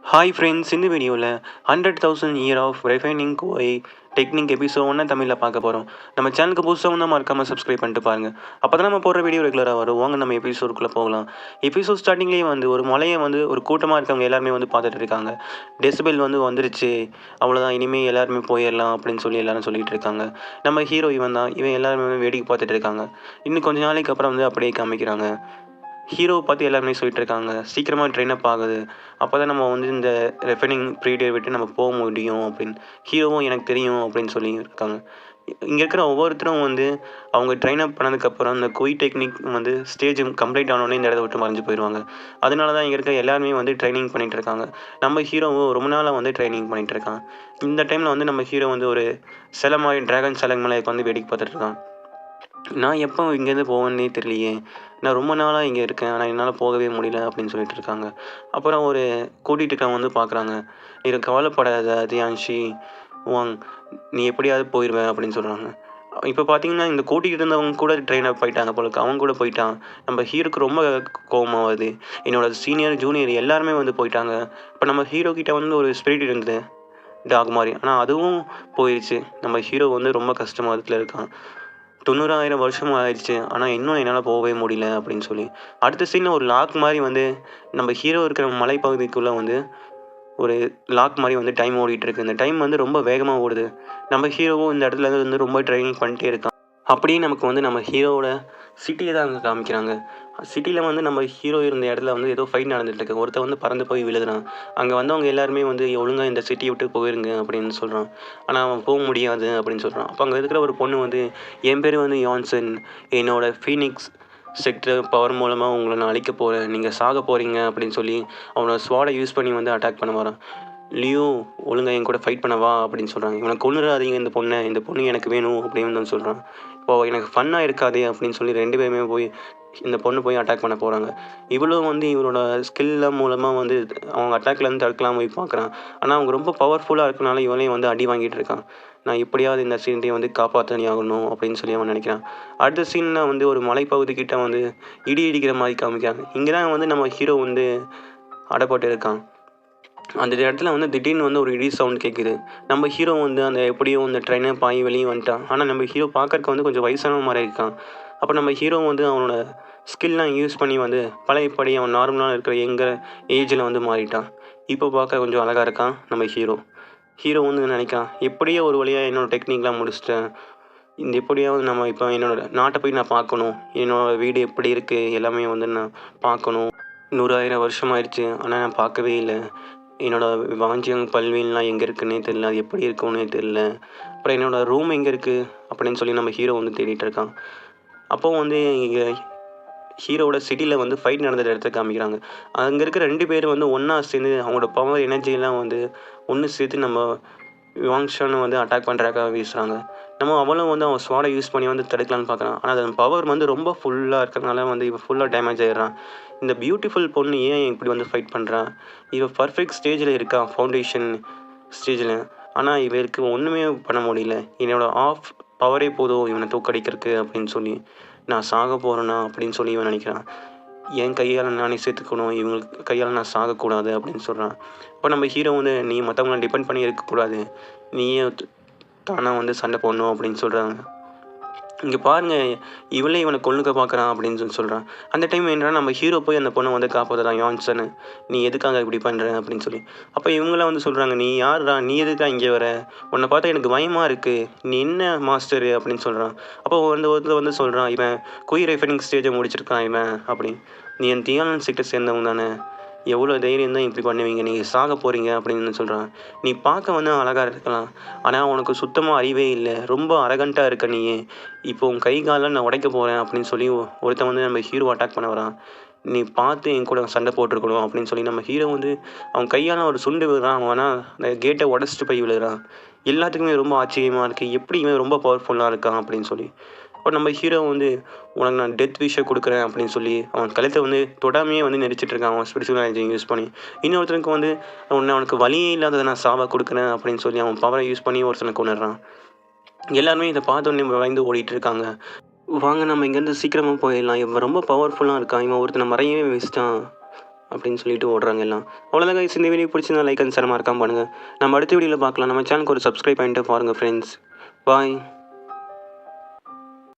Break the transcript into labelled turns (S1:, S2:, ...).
S1: Hi friends, இந்த வீடியோவில் 100,000 year of ரெஃபைனிங் கோயை technique episode 1 தமிழில் பார்க்க போகிறோம். நம்ம சேனலுக்கு புதுசாக வந்து மறக்காமல் சப்ஸ்கிரைப் பண்ணிட்டு பாருங்கள். அப்போ தான் நம்ம போடுற வீடியோ ரெகுலராக வரும். வாங்க நம்ம எபிசோடுக்குள்ளே போகலாம். எபிசோட் ஸ்டார்டிங்லேயே வந்து ஒரு மலையை வந்து ஒரு கூட்டமாக இருக்கவங்க எல்லாருமே வந்து பார்த்துட்டு இருக்காங்க. டெசிபெல் வந்து வந்துருச்சு, அவ்வளோதான், இனிமேல் எல்லாருமே போயிடலாம் அப்படின்னு சொல்லி எல்லாரும் சொல்லிகிட்டு இருக்காங்க. நம்ம ஹீரோ இவன் தான், இவன் எல்லாருமே வந்து வேடிக்கை பார்த்துட்டு இருக்காங்க. இன்னும் கொஞ்சம் நாளைக்கு அப்புறம் வந்து அப்படியே காமிக்கிறாங்க. ஹீரோவை பார்த்து எல்லாருமே சொல்லிட்டு இருக்காங்க, சீக்கிரமாக ட்ரெயின் அப் ஆகுது, அப்போ தான் நம்ம வந்து இந்த ரெஃபைனிங் பீரியடை விட்டு நம்ம போக முடியும் அப்படின்னு. ஹீரோவும் எனக்கு தெரியும் அப்படின்னு சொல்லி இருக்காங்க. இங்கே இருக்கிற ஒவ்வொருத்தரும் வந்து அவங்க ட்ரெயின் அப் பண்ணதுக்கப்புறம் இந்த குய் டெக்னிக் வந்து ஸ்டேஜ் கம்ப்ளீட் ஆனோடனே இந்த இடத்த விட்டு மறைஞ்சு போயிடுவாங்க. அதனால தான் இங்கே இருக்க எல்லாருமே வந்து ட்ரைனிங் பண்ணிகிட்டு இருக்காங்க. நம்ம ஹீரோவும் ரொம்ப நாளாக வந்து ட்ரைனிங் பண்ணிகிட்டு இருக்கான். இந்த டைமில் வந்து நம்ம ஹீரோ வந்து ஒரு சிலை மாதிரி ட்ராகன் சிலை மேலே வந்து வேடிக்கை பார்த்துட்டு இருக்கான். நான் எப்போ இங்கேருந்து போவேன்னே தெரியலையே, நான் ரொம்ப நாளாக இங்கே இருக்கேன், ஆனால் என்னால் போகவே முடியல அப்படின்னு சொல்லிட்டு இருக்காங்க. அப்புறம் ஒரு கூட்டிகிட்டு இருக்கவங்க வந்து பார்க்குறாங்க. நீ கவலைப்படாத தியான்ஷி வாங், நீ எப்படியாவது போயிடுவேன் அப்படின்னு சொல்கிறாங்க. இப்போ பார்த்தீங்கன்னா இந்த கூட்டிகிட்டு இருந்தவங்க கூட ட்ரெயின் அப் ஆகிட்டாங்க போலக்கு, அவங்க கூட போயிட்டான். நம்ம ஹீரோக்கு ரொம்ப கோவமாகுது. என்னோடய சீனியர் ஜூனியர் எல்லாருமே வந்து போயிட்டாங்க. இப்போ நம்ம ஹீரோ கிட்ட வந்து ஒரு ஸ்பிரிட் இருந்தது, டாக் மாதிரி, ஆனால் அதுவும் போயிடுச்சு. நம்ம ஹீரோ வந்து ரொம்ப கஷ்டமாக இருக்கான். 90,000 வருஷம் ஆயிடுச்சு, ஆனால் இன்னும் என்னால் போகவே முடியல அப்படின்னு சொல்லி. அடுத்த சீனில் ஒரு லாக் மாதிரி வந்து நம்ம ஹீரோ இருக்கிற மலைப்பகுதிக்குள்ளே வந்து ஒரு லாக் மாதிரி வந்து டைம் ஓடிட்டுருக்கு. இந்த டைம் வந்து ரொம்ப வேகமாக ஓடுது. நம்ம ஹீரோவும் இந்த இடத்துல வந்து ரொம்ப ட்ரைனிங் பண்ணிட்டே இருக்கான். அப்படியே நமக்கு வந்து நம்ம ஹீரோவோட சிட்டியை தான் அங்கே காமிக்கிறாங்க. சிட்டியில் வந்து நம்ம ஹீரோ இருந்த இடத்துல வந்து ஏதோ ஃபைட் நடந்துகிட்ருக்கு. ஒருத்தன் வந்து பறந்து போய் விழுதுறான். அங்கே வந்தவங்க எல்லாருமே வந்து ஒழுங்காக இந்த சிட்டியை விட்டு போயிருங்க அப்படின்னு சொல்கிறான். ஆனால் அவன் போக முடியாது அப்படின்னு சொல்கிறான். அப்போ அங்கே இருக்கிற ஒரு பொண்ணு வந்து, என் பேர் வந்து யான்சன், என்னோடய ஃபீனிக்ஸ் செக்டர் பவர் மூலமாக உங்களை நான் அழிக்க போகிறேன், நீங்கள் சாக போகிறீங்க அப்படின்னு சொல்லி அவனோட ஸ்வாடை யூஸ் பண்ணி வந்து அட்டாக் பண்ண வரான். லியோ, ஒழுங்காக என் கூட ஃபைட் பண்ணவா அப்படின்னு சொல்கிறாங்க. இவனை கொன்னுடாதீங்க, இந்த பொண்ணு எனக்கு வேணும் அப்படின்னு வந்து சொல்கிறான். இப்போது எனக்கு ஃபன்னாக இருக்காதே அப்படின்னு சொல்லி 2 பேருமே போய் இந்த பொண்ணு போய் அட்டாக் பண்ண போகிறாங்க. இவளும் வந்து இவனோட ஸ்கில்ல மூலமாக வந்து அவங்க அட்டாக்லேருந்து தடுக்கலாம் போய் பார்க்குறான். ஆனால் அவங்க ரொம்ப பவர்ஃபுல்லாக இருக்கனால இவனையும் வந்து அடி வாங்கிட்டு இருக்கான். நான் எப்படியாவது இந்த சீன்டையும் வந்து காப்பாற்றணி ஆகணும் அப்படின்னு சொல்லி அவன் நினைக்கிறான். அடுத்த சீனில் வந்து ஒரு மலைப்பகுதிக்கிட்ட வந்து இடி இடிக்கிற மாதிரி காமிக்கிறாங்க. இங்கே தான் வந்து நம்ம ஹீரோ வந்து அடப்பட்டு இருக்கான். அந்த இடத்துல வந்து திடீர்னு வந்து ஒரு இடி சவுண்ட் கேட்குது. நம்ம ஹீரோ வந்து அந்த எப்படியும் அந்த ட்ரெயினை பாய் வெளியே வந்துட்டான். ஆனால் நம்ம ஹீரோ பார்க்கறக்கு வந்து கொஞ்சம் வயசான மாதிரி இருக்கான். அப்போ நம்ம ஹீரோ வந்து அவனோட ஸ்கில்லாம் யூஸ் பண்ணி வந்து பழையபடி அவன் நார்மலாக இருக்கிற எங்கள் ஏஜில் வந்து மாறிட்டான். இப்போ பார்க்க கொஞ்சம் அழகாக இருக்கான் நம்ம ஹீரோ. ஹீரோ வந்து நினைக்கான், எப்படியோ ஒரு வழியாக என்னோடய டெக்னிக்லாம் முடிச்சிட்டேன், இந்த எப்படியாவது நம்ம இப்போ என்னோடய நாட்டை போய் நான் பார்க்கணும், என்னோடய வீடு எப்படி இருக்குது எல்லாமே வந்து நான் பார்க்கணும். 100,000 வருஷம் ஆயிடுச்சு, ஆனால் நான் பார்க்கவே இல்லை. என்னோடய வாஞ்சியம் பல்வீன்லாம் எங்கே இருக்குன்னே தெரில, அது எப்படி இருக்குன்னே தெரில. அப்புறம் என்னோடய ரூம் எங்கே இருக்குது அப்படின்னு சொல்லி நம்ம ஹீரோ வந்து தேடிட்டு இருக்கான். அப்போது வந்து இங்கே ஹீரோவோட சிட்டியில் வந்து ஃபைட் நடந்த இடத்த காமிக்கிறாங்க. அங்கே இருக்க 2 பேர் வந்து ஒன்றா சேர்ந்து அவங்களோட பவர் எனர்ஜியெல்லாம் வந்து ஒன்று சேர்த்து நம்ம வாங்ஷானை வந்து அட்டாக் பண்ணுறதுக்காக வீசுகிறாங்க. நம்ம அவளும் வந்து அவன் ஸ்வாடை யூஸ் பண்ணி வந்து தடுக்கலான்னு பார்க்குறான். ஆனால் அது பவர் வந்து ரொம்ப ஃபுல்லாக இருக்கிறதுனால வந்து இவன் ஃபுல்லாக டேமேஜ் ஆகிடுறான். இந்த பியூட்டிஃபுல் பொண்ணு ஏன் இப்படி வந்து ஃபைட் பண்ணுறான்? இவன் பர்ஃபெக்ட் ஸ்டேஜில் இருக்கான், ஃபவுண்டேஷன் ஸ்டேஜில். ஆனால் இவருக்கு ஒன்றுமே பண்ண முடியல. என்னோடய ஆஃப் பவரே போதும் இவனை தோக்கடிக்கிறதுக்கு அப்படின்னு சொல்லி, நான் சாக போகிறேன்னா அப்படின்னு சொல்லி இவன் நினைக்கிறான். என் கையால் நானே சேர்த்துக்கணும், இவங்களுக்கு கையால் நான் சாகக்கூடாது அப்படின்னு சொல்கிறான். இப்போ நம்ம ஹீரோ வந்து, நீ மற்றவங்கள டிபெண்ட் பண்ணி இருக்கக்கூடாது, நீயே தானாக வந்து சண்டை போடணும் அப்படின்னு சொல்கிறாங்க. இங்கே பாருங்கள், இவனை கொல்லுக்க பார்க்குறான் அப்படின்னு சொல்கிறான். அந்த டைம் என்னன்னா நம்ம ஹீரோ போய் அந்த பொண்ணை வந்து காப்பாற்றுறான். யான்சன், நீ எதுக்காக இப்படி பண்ணுற அப்படின்னு சொல்லி. அப்போ இவங்களாம் வந்து சொல்கிறாங்க, நீ யார்டா, நீ எதுக்கா இங்கே வர, உன்னை பார்த்தா எனக்கு பயமாக இருக்குது, நீ என்ன மாஸ்டரு அப்படின்னு சொல்கிறான். அப்போ ஒருத்தர் வந்து சொல்கிறான், இவன் குய் ரெஃபைனிங் ஸ்டேஜை முடிச்சிருக்கான் இவன் அப்படி. நீ என் தியானன் செக்டர் சேர்ந்தவங்க தானே, எவ்வளோ தைரியம் தான் இப்படி பண்ணுவீங்க, நீங்கள் சாக போகிறீங்க அப்படின்னு சொல்கிறான். நீ பார்க்க வந்து அழகாக இருக்கலாம், ஆனால் உனக்கு சுத்தமாக அறிவே இல்லை, ரொம்ப அரகண்ட்டாக இருக்க நீ. இப்போ உன் கை காலில் நான் உடைக்க போகிறேன் அப்படின்னு சொல்லி ஒருத்தன் வந்து நம்ம ஹீரோ அட்டாக் பண்ண வரான். நீ பார்த்து என் கூட சண்டை போட்டிருக்கணும் அப்படின்னு சொல்லி நம்ம ஹீரோ வந்து அவன் கையால் ஒரு சுண்டு விழுறான். ஆனால் அந்த கேட்டை உடச்சிட்டு போய் விழுறான். எல்லாத்துக்குமே ரொம்ப ஆச்சரியமாக இருக்குது, எப்படி இவன் ரொம்ப பவர்ஃபுல்லாக இருக்கான் அப்படின்னு சொல்லி. இப்போ நம்ம ஹீரோ வந்து, உனக்கு நான் டெத் விஷை கொடுக்குறேன் அப்படின்னு சொல்லி அவன் கழுத்தை வந்து தொடாமையே வந்து நெரிச்சிட்டு இருக்கான் அவன் ஸ்பிரிச்சுவல் எனர்ஜி யூஸ் பண்ணி. இன்னொருத்தனுக்கு வந்து அவனுக்கு வழியே இல்லாததை நான் சாவாக கொடுக்குறேன் அப்படின்னு சொல்லி அவன் பவரை யூஸ் பண்ணி ஒருத்தனை கொண்டுடுறான். எல்லாருமே இதை பார்த்தோன்னே பயந்து ஓடிட்டு இருக்காங்க. வாங்க நம்ம இங்கேருந்து சீக்கிரமாக போயிடலாம், இவன் ரொம்ப பவர்ஃபுல்லாக இருக்கான், இவன் ஒருத்தனை மறையவே வச்சுட்டான் அப்படின்னு சொல்லிட்டு ஓடுறாங்க எல்லாம். அவ்வளோதான் guys, இந்த வீடியோ பிடிச்சிருந்தா லைக் அண்ட் ஷேர் மறக்காம பண்ணுங்கள். நம்ம அடுத்த வீடியோவில் பார்க்கலாம். நம்ம சேனலுக்கு ஒரு சப்ஸ்கிரைப் பண்ணிட்டு பாருங்கள் ஃப்ரெண்ட்ஸ். பாய்.